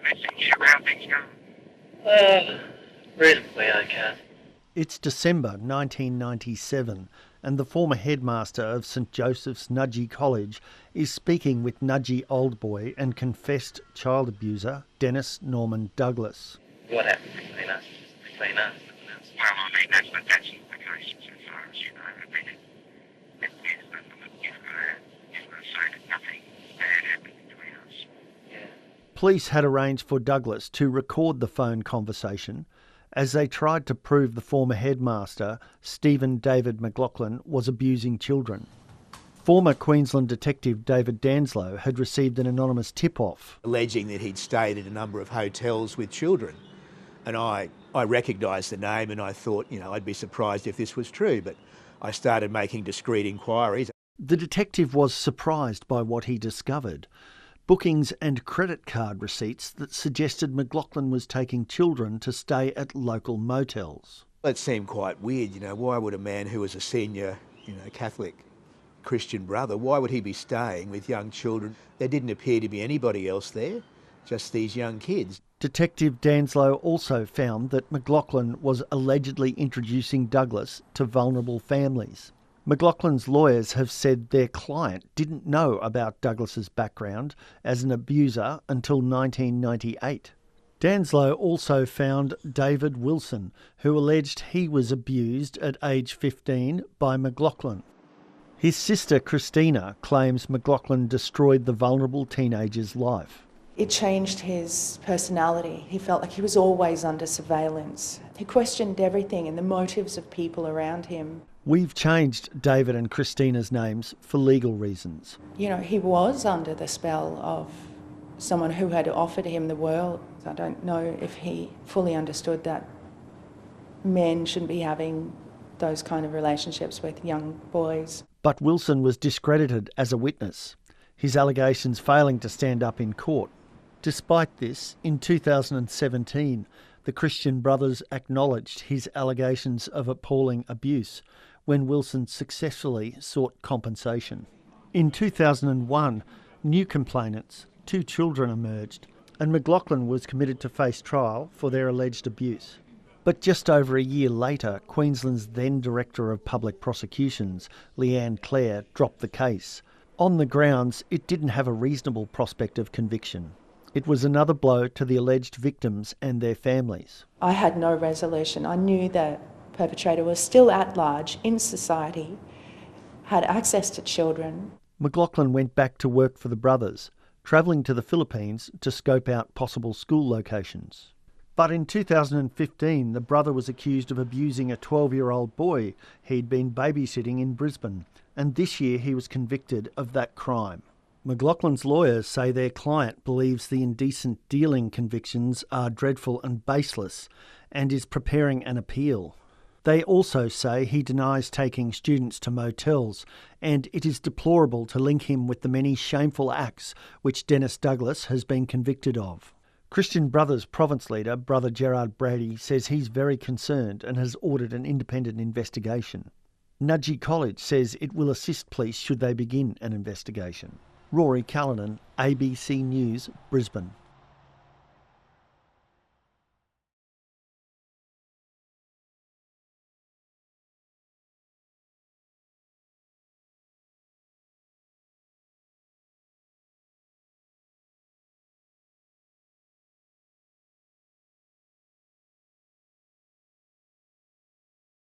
message around things going? Reasonably okay. It's December 1997 and the former headmaster of St Joseph's Nudgee College is speaking with Nudgee old boy and confessed child abuser Dennis Norman Douglas. What happened between us? Between us. Well, I mean, that's not the case so far as you know. I mean, you've got to say that nothing bad happened between us. Yeah. Police had arranged for Douglas to record the phone conversation as they tried to prove the former headmaster, Stephen David McLaughlin, was abusing children. Former Queensland detective David Danslow had received an anonymous tip-off alleging that he'd stayed at a number of hotels with children. And I recognised the name and I thought, I'd be surprised if this was true, but I started making discreet inquiries. The detective was surprised by what he discovered. Bookings and credit card receipts that suggested McLaughlin was taking children to stay at local motels. It seemed quite weird, why would a man who was a senior, Catholic Christian brother, why would he be staying with young children? There didn't appear to be anybody else there, just these young kids. Detective Danslow also found that McLaughlin was allegedly introducing Douglas to vulnerable families. McLaughlin's lawyers have said their client didn't know about Douglas's background as an abuser until 1998. Danslow also found David Wilson, who alleged he was abused at age 15 by McLaughlin. His sister Christina claims McLaughlin destroyed the vulnerable teenager's life. It changed his personality. He felt like he was always under surveillance. He questioned everything and the motives of people around him. We've changed David and Christina's names for legal reasons. He was under the spell of someone who had offered him the world. I don't know if he fully understood that men shouldn't be having those kind of relationships with young boys. But Wilson was discredited as a witness, his allegations failing to stand up in court. Despite this, in 2017, the Christian brothers acknowledged his allegations of appalling abuse when Wilson successfully sought compensation. In 2001, new complainants, 2 children, emerged, and McLaughlin was committed to face trial for their alleged abuse. But just over a year later, Queensland's then Director of Public Prosecutions, Leanne Clare, dropped the case, on the grounds it didn't have a reasonable prospect of conviction. It was another blow to the alleged victims and their families. I had no resolution. I knew the perpetrator was still at large in society, had access to children. McLaughlin went back to work for the brothers, travelling to the Philippines to scope out possible school locations. But in 2015, the brother was accused of abusing a 12-year-old boy he'd been babysitting in Brisbane, and this year he was convicted of that crime. McLaughlin's lawyers say their client believes the indecent dealing convictions are dreadful and baseless and is preparing an appeal. They also say he denies taking students to motels, and it is deplorable to link him with the many shameful acts which Dennis Douglas has been convicted of. Christian Brothers province leader, Brother Gerard Brady, says he's very concerned and has ordered an independent investigation. Nudgee College says it will assist police should they begin an investigation. Rory Callanan, ABC News, Brisbane.